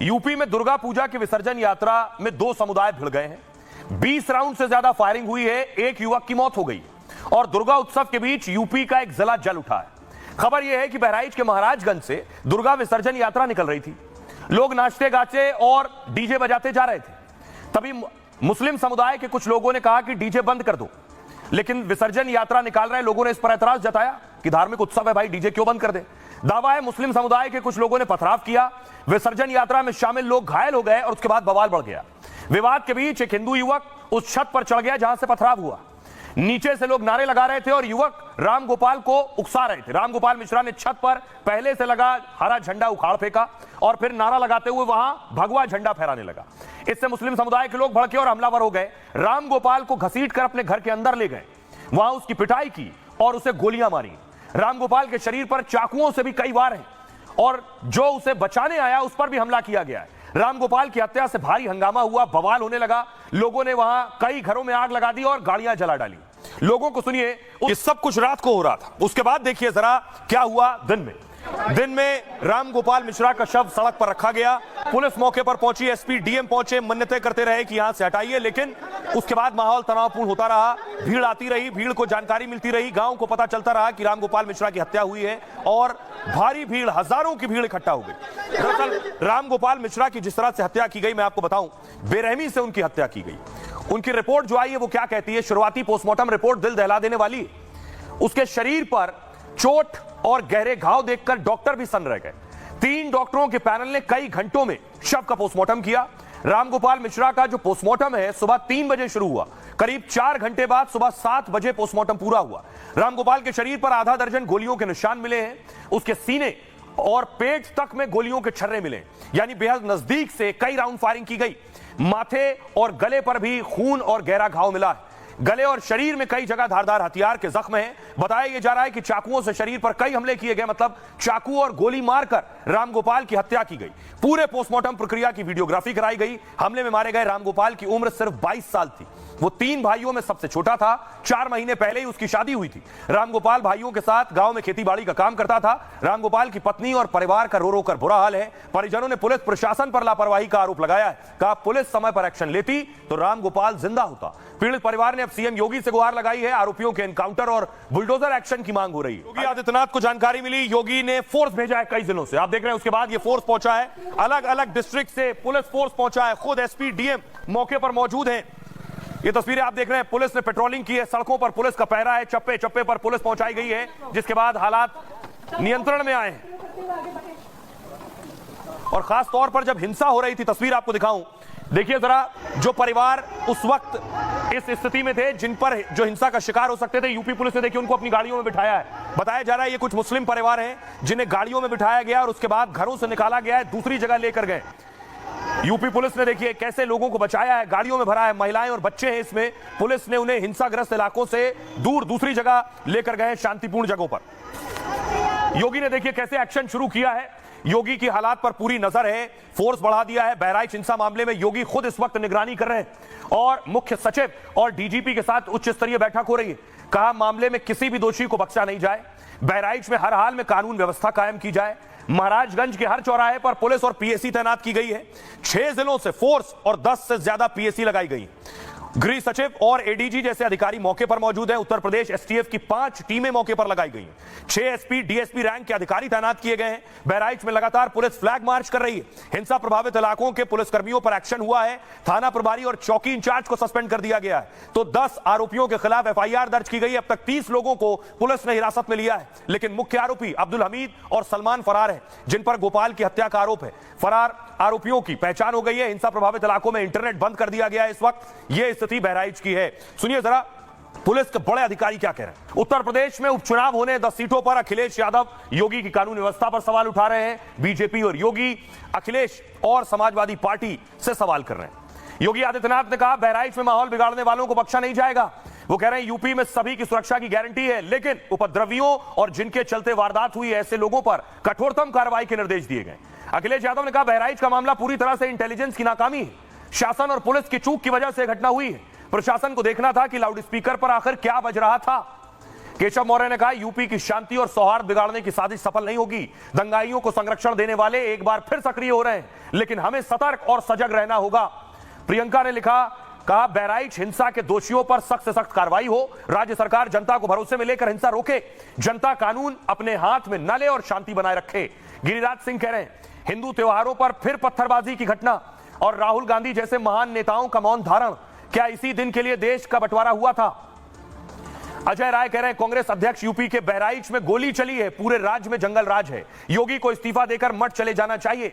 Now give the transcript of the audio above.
UP में दुर्गा पूजा की विसर्जन यात्रा में दो समुदाय भिड़ गए हैं। 20 राउंड से ज्यादा फायरिंग हुई है, एक युवक की मौत हो गई और दुर्गा उत्सव के बीच यूपी का एक जिला जल उठा है। खबर यह है कि बहराइच के महाराजगंज से दुर्गा विसर्जन यात्रा निकल रही थी। लोग नाचते गाते और डीजे बजाते जा रहे थे। तभी मुस्लिम समुदाय के कुछ लोगों ने कहा कि डीजे बंद कर दो, लेकिन विसर्जन यात्रा निकाल रहे लोगों ने इस पर ऐतराज जताया कि धार्मिक उत्सव है भाई, डीजे क्यों बंद कर दे। दावा है मुस्लिम समुदाय के कुछ लोगों ने पथराव किया। विसर्जन यात्रा में शामिल लोग घायल हो गए और उसके बाद बवाल बढ़ गया। विवाद के बीच एक हिंदू युवक उस छत पर चढ़ गया जहां से पथराव हुआ। नीचे से लोग नारे लगा रहे थे और युवक राम गोपाल को उकसा रहे थे। राम गोपाल मिश्रा ने छत पर पहले से लगा हरा झंडा उखाड़ फेंका और फिर नारा लगाते हुए वहां भगवा झंडा फहराने लगा। इससे मुस्लिम समुदाय के लोग भड़के और हमलावर हो गए। राम गोपाल को घसीटकर अपने घर के अंदर ले गए, वहां उसकी पिटाई की और उसे गोलियां मारी। राम गोपाल के शरीर पर चाकुओं से भी कई वार हैं और जो उसे बचाने आया उस पर भी हमला किया गया है। राम गोपाल की हत्या से भारी हंगामा हुआ, बवाल होने लगा। लोगों ने वहां कई घरों में आग लगा दी और गाड़ियां जला डाली। लोगों को सुनिए, ये सब कुछ रात को हो रहा था। उसके बाद देखिए जरा क्या हुआ दिन में राम गोपाल मिश्रा का शव सड़क पर रखा गया। पुलिस मौके पर पहुंची, एसपी डीएम पहुंचे, मन्नतें करते रहे कि यहां से हटाइए, लेकिन उसके बाद माहौल तनावपूर्ण होता रहा। भीड़ आती रही, भीड़ को जानकारी मिलती रही, गांव को पता चलता रहा कि राम गोपाल मिश्रा की हत्या हुई है और भारी भीड़, हजारों की भीड़ इकट्ठा हो गई। दरअसल राम गोपाल मिश्रा की जिस तरह से हत्या की गई, मैं आपको बताऊं, बेरहमी से उनकी हत्या की गई। उनकी रिपोर्ट जो आई है वो क्या कहती है? शुरुआती पोस्टमार्टम रिपोर्ट दिल दहला देने वाली। उसके शरीर पर चोट और गहरे घाव देखकर डॉक्टर भी सन्न रह गए। 3 डॉक्टरों के पैनल ने कई घंटों में शव का पोस्टमार्टम किया। राम गोपाल मिश्रा का जो पोस्टमार्टम है सुबह 3 बजे शुरू हुआ, करीब 4 घंटे बाद सुबह 7 बजे पोस्टमार्टम पूरा हुआ। राम गोपाल के शरीर पर आधा दर्जन गोलियों के निशान मिले हैं। उसके सीने और पेट तक में गोलियों के छर्रे मिले, यानी बेहद नजदीक से कई राउंड फायरिंग की गई। माथे और गले पर भी खून और गहरा घाव मिला है। गले और शरीर में कई जगह धारदार हथियार के जख्म हैं। बताया यह जा रहा है कि चाकुओं से शरीर पर कई हमले किए गए, मतलब चाकू और गोली मारकर राम गोपाल की हत्या की गई। पूरे पोस्टमार्टम प्रक्रिया की वीडियोग्राफी कराई गई। हमले में मारे गए राम गोपाल की उम्र सिर्फ 22 साल थी। वो 3 भाइयों में सबसे छोटा था। 4 महीने पहले ही उसकी शादी हुई थी। राम गोपाल भाइयों के साथ गांव में खेतीबाड़ी का काम करता था। राम गोपाल की पत्नी और परिवार का रो रो कर बुरा हाल है। परिजनों ने पुलिस प्रशासन पर लापरवाही का आरोप लगाया है। कहा पुलिस समय पर एक्शन लेती तो राम गोपाल जिंदा होता। पीड़ित परिवार ने अब सीएम योगी से गुहार लगाई है। आरोपियों के एनकाउंटर और बुलडोजर एक्शन की मांग हो रही है। योगी आदित्यनाथ को जानकारी मिली, योगी ने फोर्स भेजा है कई जिलों से। आप देख रहे हैं उसके बाद ये फोर्स पहुंचा है, अलग अलग डिस्ट्रिक्ट से पुलिस फोर्स पहुंचा है। खुद एसपी डीएम मौके पर मौजूद हैं। ये तस्वीरें आप देख रहे हैं, पुलिस ने पेट्रोलिंग की है, सड़कों पर पुलिस का पहरा है, चप्पे चप्पे पर पुलिस पहुंचाई गई है, जिसके बाद हालात नियंत्रण में आए हैं। और खास तौर पर जब हिंसा हो रही थी, तस्वीर आपको दिखाऊं, देखिए जरा, जो परिवार उस वक्त इस स्थिति में थे जिन पर जो हिंसा का शिकार हो सकते थे, यूपी पुलिस ने देखिए उनको अपनी गाड़ियों में बिठाया है। बताया जा रहा है ये कुछ मुस्लिम परिवार हैं जिन्हें गाड़ियों में बिठाया गया और उसके बाद घरों से निकाला गया है, दूसरी जगह लेकर गए। यूपी पुलिस ने देखिए कैसे लोगों को बचाया है, गाड़ियों में भरा है, महिलाएं और बच्चे हैं इसमें। पुलिस ने उन्हें हिंसाग्रस्त इलाकों से दूर दूसरी जगह लेकर गए, शांतिपूर्ण जगहों पर। योगी ने देखिए कैसे एक्शन शुरू किया है। योगी की हालात पर पूरी नजर है, फोर्स बढ़ा दिया है। बहराइच हिंसा मामले में योगी खुद इस वक्त निगरानी कर रहे हैं और मुख्य सचिव और डीजीपी के साथ उच्च स्तरीय बैठक हो रही है। कहा मामले में किसी भी दोषी को बख्शा नहीं जाए। बहराइच में हर हाल में कानून व्यवस्था कायम की जाए। महाराजगंज के हर चौराहे पर पुलिस और पीएसी तैनात की गई है। 6 जिलों से फोर्स और 10 से ज्यादा पीएसी लगाई गई। गृह सचिव और एडीजी जैसे अधिकारी मौके पर मौजूद हैं। उत्तर प्रदेश एसटीएफ की 5 टीमें मौके पर लगाई गई हैं। 6 एसपी डीएसपी रैंक के अधिकारी तैनात किए गए हैं। बहराइच में लगातार पुलिस फ्लैग मार्च कर रही है। हिंसा प्रभावित इलाकों के पुलिसकर्मियों पर एक्शन हुआ है। थाना प्रभारी और चौकी इंचार्ज को सस्पेंड कर दिया गया है, तो 10 आरोपियों के खिलाफ एफआईआर दर्ज की गई। अब तक 30 लोगों को पुलिस ने हिरासत में लिया है, लेकिन मुख्य आरोपी अब्दुल हमीद और सलमान फरार है, जिन पर गोपाल की हत्या का आरोप है। फरार आरोपियों की पहचान हो गई है। हिंसा प्रभावित इलाकों में इंटरनेट बंद कर दिया गया है। इस वक्त यह स्थिति बहराइच की है। सुनिए जरा पुलिस के बड़े अधिकारी क्या कह रहे हैं। उत्तर प्रदेश में उपचुनाव होने 10 सीटों पर अखिलेश यादव योगी की कानून व्यवस्था पर सवाल उठा रहे हैं। बीजेपी और योगी अखिलेश और समाजवादी पार्टी से सवाल कर रहे हैं। योगी आदित्यनाथ ने कहा बहराइच में माहौल बिगाड़ने वालों को बख्शा नहीं जाएगा। वो कह रहे हैं यूपी में सभी की सुरक्षा की गारंटी है, लेकिन उपद्रवियों और जिनके चलते वारदात हुई ऐसे लोगों पर कठोरतम कार्रवाई के निर्देश दिए गए। अखिलेश यादव ने कहा बहराइच का मामला पूरी तरह से इंटेलिजेंस की नाकामी है। शासन और पुलिस की चूक की वजह से घटना हुई है। प्रशासन को देखना था कि लाउड स्पीकर पर आखिर क्या बज रहा था। केशव मौर्य ने कहा, यूपी की शांति और सौहार्द बिगाड़ने की साजिश सफल नहीं होगी। दंगाइयों को संरक्षण देने वाले एक बार फिर सक्रिय हो रहे हैं, लेकिन हमें सतर्क और सजग रहना होगा। प्रियंका ने कहा, बहराइच हिंसा के दोषियों पर सख्त से सख्त कार्रवाई हो। राज्य सरकार जनता को भरोसे में लेकर हिंसा रोके, जनता कानून अपने हाथ में न ले और शांति बनाए रखे। गिरिराज सिंह कह रहे हैं, हिंदू त्योहारों पर फिर पत्थरबाजी की घटना और राहुल गांधी जैसे महान नेताओं का मौन धारण, क्या इसी दिन के लिए देश का बंटवारा हुआ था? अजय राय कह रहे हैं, कांग्रेस अध्यक्ष, यूपी के बहराइच में गोली चली है, पूरे राज्य में जंगल राज है। योगी को इस्तीफा देकर मठ चले जाना चाहिए।